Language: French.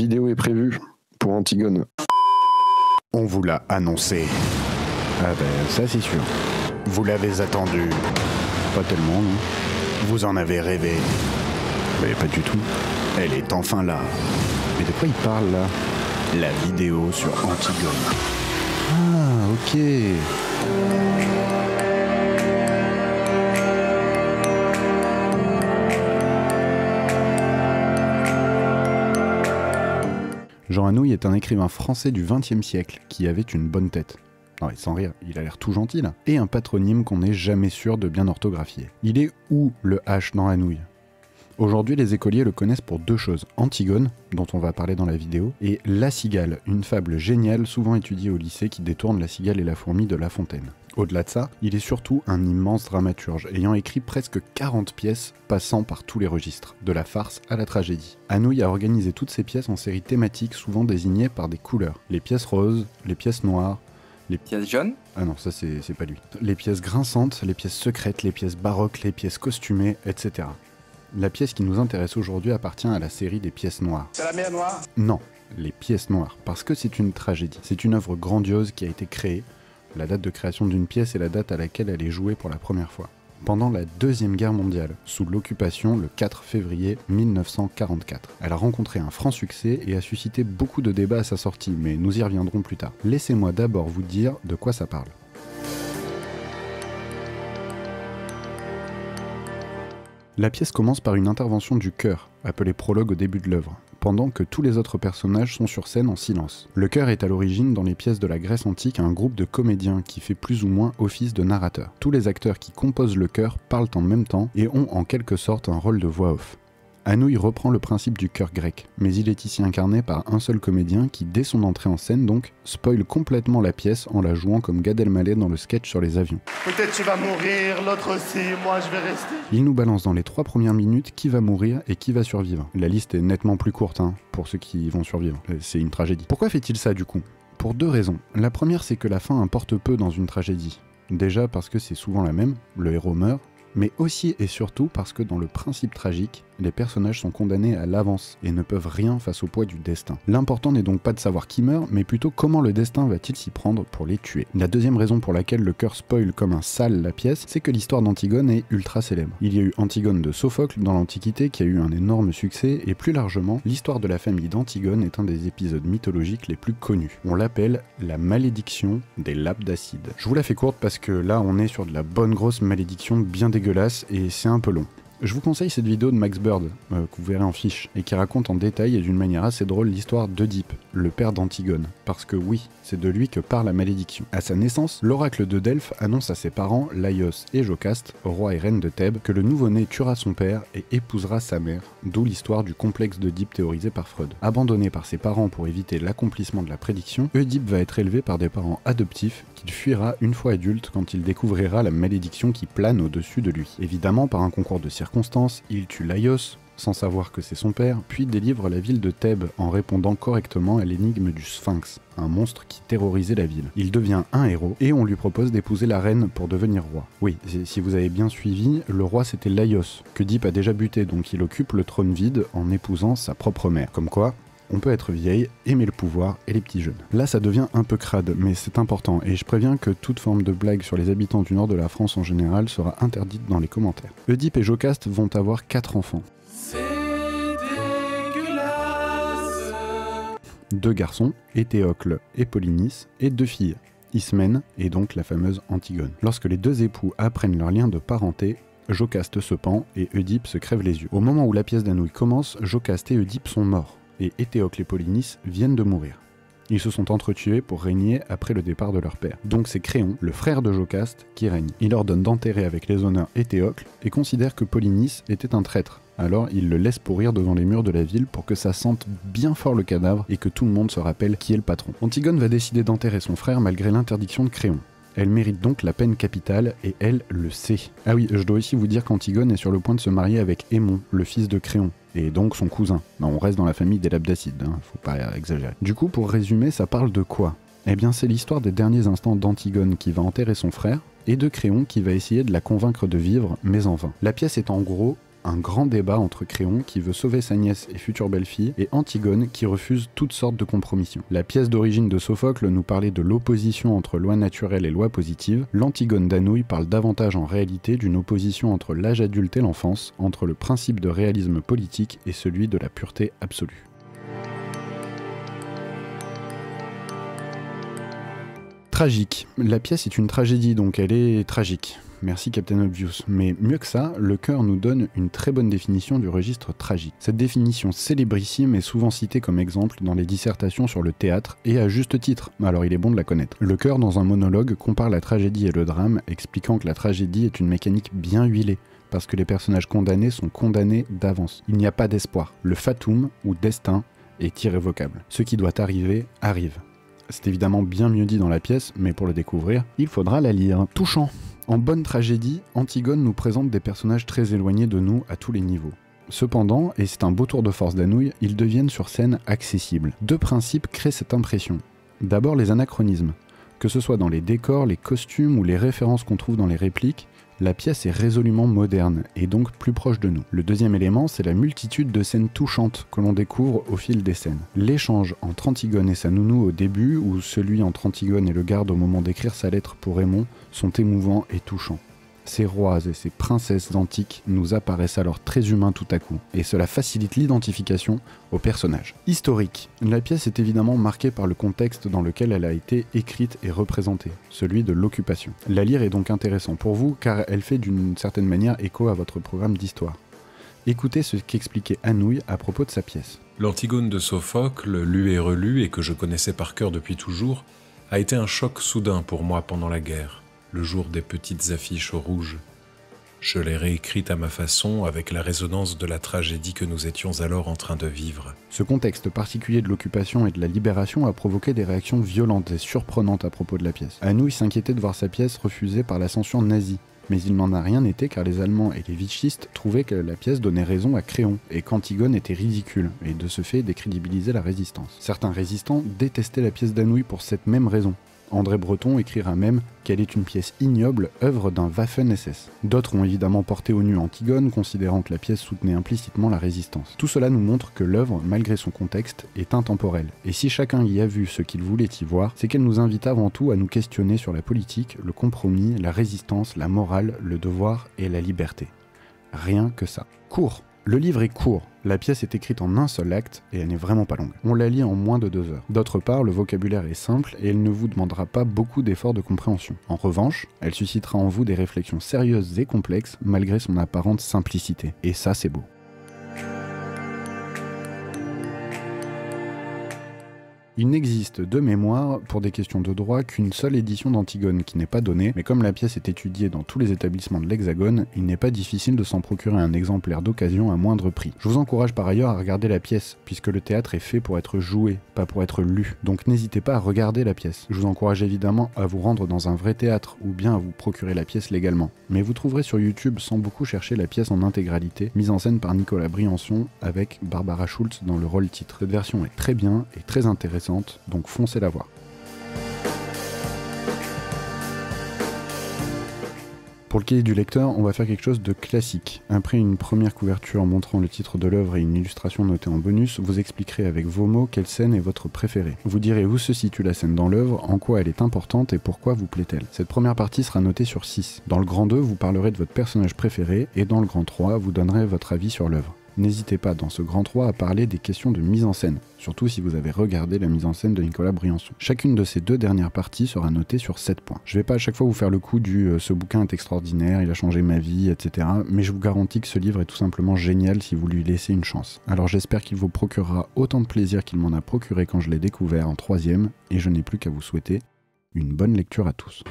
Vidéo est prévue pour Antigone. On vous l'a annoncé. Ah ben ça c'est sûr. Vous l'avez attendu. Pas tellement, non? Vous en avez rêvé. Mais pas du tout. Elle est enfin là. Mais de quoi il parle là? La vidéo sur Antigone. Ah, ok. Jean Anouilh est un écrivain français du XXe siècle qui avait une bonne tête. Non mais sans rire, il a l'air tout gentil là. Et un patronyme qu'on n'est jamais sûr de bien orthographier. Il est où le H dans Anouilh? Aujourd'hui, les écoliers le connaissent pour deux choses. Antigone, dont on va parler dans la vidéo, et La Cigale, une fable géniale souvent étudiée au lycée qui détourne la cigale et la fourmi de La Fontaine. Au-delà de ça, il est surtout un immense dramaturge, ayant écrit presque 40 pièces passant par tous les registres, de la farce à la tragédie. Anouilh a organisé toutes ces pièces en séries thématiques souvent désignées par des couleurs. Les pièces roses, les pièces noires, les pièces jaunes? Ah non, ça c'est pas lui. Les pièces grinçantes, les pièces secrètes, les pièces baroques, les pièces costumées, etc. La pièce qui nous intéresse aujourd'hui appartient à la série des pièces noires. C'est la mer Noire? Non, les pièces noires, parce que c'est une tragédie. C'est une œuvre grandiose qui a été créée. La date de création d'une pièce est la date à laquelle elle est jouée pour la première fois. Pendant la Deuxième Guerre mondiale, sous l'occupation le 4 février 1944. Elle a rencontré un franc succès et a suscité beaucoup de débats à sa sortie, mais nous y reviendrons plus tard. Laissez-moi d'abord vous dire de quoi ça parle. La pièce commence par une intervention du chœur, appelée prologue au début de l'œuvre, pendant que tous les autres personnages sont sur scène en silence. Le chœur est à l'origine dans les pièces de la Grèce antique un groupe de comédiens qui fait plus ou moins office de narrateur. Tous les acteurs qui composent le chœur parlent en même temps et ont en quelque sorte un rôle de voix off. Anouilh reprend le principe du chœur grec, mais il est ici incarné par un seul comédien qui, dès son entrée en scène donc, spoile complètement la pièce en la jouant comme Gad Elmaleh dans le sketch sur les avions. Peut-être tu vas mourir, l'autre aussi, moi je vais rester. Il nous balance dans les 3 premières minutes qui va mourir et qui va survivre. La liste est nettement plus courte pour ceux qui vont survivre. C'est une tragédie. Pourquoi fait-il ça du coup? Pour 2 raisons. La première, c'est que la fin importe peu dans une tragédie. Déjà parce que c'est souvent la même, le héros meurt, mais aussi et surtout parce que dans le principe tragique, les personnages sont condamnés à l'avance et ne peuvent rien face au poids du destin. L'important n'est donc pas de savoir qui meurt, mais plutôt comment le destin va-t-il s'y prendre pour les tuer. La deuxième raison pour laquelle le chœur spoil comme un sale la pièce, c'est que l'histoire d'Antigone est ultra célèbre. Il y a eu Antigone de Sophocle dans l'Antiquité qui a eu un énorme succès, et plus largement, l'histoire de la famille d'Antigone est un des épisodes mythologiques les plus connus. On l'appelle la malédiction des Labdacides. Je vous la fais courte parce que là on est sur de la bonne grosse malédiction bien dégueulasse et c'est un peu long. Je vous conseille cette vidéo de Max Bird, que vous verrez en fiche, et qui raconte en détail et d'une manière assez drôle l'histoire d'Œdipe, le père d'Antigone. Parce que oui, c'est de lui que part la malédiction. À sa naissance, l'oracle de Delphes annonce à ses parents, Laios et Jocaste, roi et reine de Thèbes, que le nouveau-né tuera son père et épousera sa mère, d'où l'histoire du complexe d'Œdipe théorisé par Freud. Abandonné par ses parents pour éviter l'accomplissement de la prédiction, Œdipe va être élevé par des parents adoptifs qu'il fuira une fois adulte quand il découvrira la malédiction qui plane au-dessus de lui. Évidemment, par un concours de circonstances, il tue Laios, sans savoir que c'est son père, puis délivre la ville de Thèbes en répondant correctement à l'énigme du Sphinx, un monstre qui terrorisait la ville. Il devient un héros, et on lui propose d'épouser la reine pour devenir roi. Oui, si vous avez bien suivi, le roi c'était Laios, qu'Œdipe a déjà buté, donc il occupe le trône vide en épousant sa propre mère. Comme quoi, on peut être vieille, aimer le pouvoir et les petits jeunes. Là ça devient un peu crade, mais c'est important, et je préviens que toute forme de blague sur les habitants du nord de la France en général sera interdite dans les commentaires. Œdipe et Jocaste vont avoir 4 enfants. C'est dégueulasse. 2 garçons, Éthéocle et Polynice, et 2 filles, Ismène et donc la fameuse Antigone. Lorsque les 2 époux apprennent leur lien de parenté, Jocaste se pend et Œdipe se crève les yeux. Au moment où la pièce d'Anouilh commence, Jocaste et Œdipe sont morts, et Éthéocle et Polynice viennent de mourir. Ils se sont entretués pour régner après le départ de leur père. Donc c'est Créon, le frère de Jocaste, qui règne. Il ordonne d'enterrer avec les honneurs Éthéocle et considère que Polynice était un traître. Alors il le laisse pourrir devant les murs de la ville pour que ça sente bien fort le cadavre et que tout le monde se rappelle qui est le patron. Antigone va décider d'enterrer son frère malgré l'interdiction de Créon. Elle mérite donc la peine capitale et elle le sait. Ah oui, je dois aussi vous dire qu'Antigone est sur le point de se marier avec Aimon, le fils de Créon, et donc son cousin. Non, on reste dans la famille des Labdacides, faut pas exagérer. Du coup, pour résumer, ça parle de quoi? Eh bien, c'est l'histoire des derniers instants d'Antigone qui va enterrer son frère, et de Créon qui va essayer de la convaincre de vivre, mais en vain. La pièce est en gros un grand débat entre Créon, qui veut sauver sa nièce et future belle-fille, et Antigone, qui refuse toutes sortes de compromissions. La pièce d'origine de Sophocle nous parlait de l'opposition entre loi naturelle et loi positive. L'Antigone d'Anouilh parle davantage en réalité d'une opposition entre l'âge adulte et l'enfance, entre le principe de réalisme politique et celui de la pureté absolue. Tragique. La pièce est une tragédie, donc elle est tragique. Merci Captain Obvious. Mais mieux que ça, le chœur nous donne une très bonne définition du registre tragique. Cette définition célébrissime est souvent citée comme exemple dans les dissertations sur le théâtre, et à juste titre, alors il est bon de la connaître. Le chœur, dans un monologue, compare la tragédie et le drame, expliquant que la tragédie est une mécanique bien huilée, parce que les personnages condamnés sont condamnés d'avance. Il n'y a pas d'espoir. Le fatum, ou destin, est irrévocable. Ce qui doit arriver, arrive. C'est évidemment bien mieux dit dans la pièce, mais pour le découvrir, il faudra la lire. Touchant. En bonne tragédie, Antigone nous présente des personnages très éloignés de nous à tous les niveaux. Cependant, et c'est un beau tour de force d'Anouilh, ils deviennent sur scène accessibles. Deux principes créent cette impression. D'abord les anachronismes. Que ce soit dans les décors, les costumes ou les références qu'on trouve dans les répliques, la pièce est résolument moderne et donc plus proche de nous. Le deuxième élément, c'est la multitude de scènes touchantes que l'on découvre au fil des scènes. L'échange entre Antigone et sa nounou au début, ou celui entre Antigone et le garde au moment d'écrire sa lettre pour Raymond, sont émouvants et touchants. Ces rois et ces princesses antiques nous apparaissent alors très humains tout à coup, et cela facilite l'identification aux personnages. Historique. La pièce est évidemment marquée par le contexte dans lequel elle a été écrite et représentée, celui de l'occupation. La lire est donc intéressant pour vous, car elle fait d'une certaine manière écho à votre programme d'histoire. Écoutez ce qu'expliquait Anouilh à propos de sa pièce. L'Antigone de Sophocle, lue et relue et que je connaissais par cœur depuis toujours, a été un choc soudain pour moi pendant la guerre. Le jour des petites affiches au rouge. Je l'ai réécrite à ma façon, avec la résonance de la tragédie que nous étions alors en train de vivre. Ce contexte particulier de l'occupation et de la libération a provoqué des réactions violentes et surprenantes à propos de la pièce. Anouilh s'inquiétait de voir sa pièce refusée par la censure nazie, mais il n'en a rien été car les Allemands et les vichistes trouvaient que la pièce donnait raison à Créon, et qu'Antigone était ridicule, et de ce fait décrédibilisait la résistance. Certains résistants détestaient la pièce d'Anouilh pour cette même raison. André Breton écrira même qu'elle est une pièce ignoble, œuvre d'un Waffen-SS. D'autres ont évidemment porté au nu Antigone, considérant que la pièce soutenait implicitement la résistance. Tout cela nous montre que l'œuvre, malgré son contexte, est intemporelle. Et si chacun y a vu ce qu'il voulait y voir, c'est qu'elle nous invite avant tout à nous questionner sur la politique, le compromis, la résistance, la morale, le devoir et la liberté. Rien que ça. Court. Le livre est court, la pièce est écrite en un seul acte et elle n'est vraiment pas longue. On la lit en moins de 2 heures. D'autre part, le vocabulaire est simple et elle ne vous demandera pas beaucoup d'efforts de compréhension. En revanche, elle suscitera en vous des réflexions sérieuses et complexes malgré son apparente simplicité. Et ça, c'est beau. Il n'existe de mémoire, pour des questions de droit, qu'une seule édition d'Antigone qui n'est pas donnée, mais comme la pièce est étudiée dans tous les établissements de l'Hexagone, il n'est pas difficile de s'en procurer un exemplaire d'occasion à moindre prix. Je vous encourage par ailleurs à regarder la pièce, puisque le théâtre est fait pour être joué, pas pour être lu. Donc n'hésitez pas à regarder la pièce. Je vous encourage évidemment à vous rendre dans un vrai théâtre, ou bien à vous procurer la pièce légalement. Mais vous trouverez sur YouTube sans beaucoup chercher la pièce en intégralité, mise en scène par Nicolas Briançon, avec Barbara Schultz dans le rôle titre. Cette version est très bien et très intéressante, donc foncez la voir. Pour le cahier du lecteur, on va faire quelque chose de classique. Après une première couverture montrant le titre de l'œuvre et une illustration notée en bonus, vous expliquerez avec vos mots quelle scène est votre préférée. Vous direz où se situe la scène dans l'œuvre, en quoi elle est importante et pourquoi vous plaît-elle. Cette première partie sera notée sur 6. Dans le grand 2, vous parlerez de votre personnage préféré et dans le grand 3, vous donnerez votre avis sur l'œuvre. N'hésitez pas dans ce grand 3 à parler des questions de mise en scène, surtout si vous avez regardé la mise en scène de Nicolas Briançon. Chacune de ces 2 dernières parties sera notée sur 7 points. Je vais pas à chaque fois vous faire le coup du ce bouquin est extraordinaire, il a changé ma vie, etc. Mais je vous garantis que ce livre est tout simplement génial si vous lui laissez une chance. Alors j'espère qu'il vous procurera autant de plaisir qu'il m'en a procuré quand je l'ai découvert en 3e, et je n'ai plus qu'à vous souhaiter une bonne lecture à tous.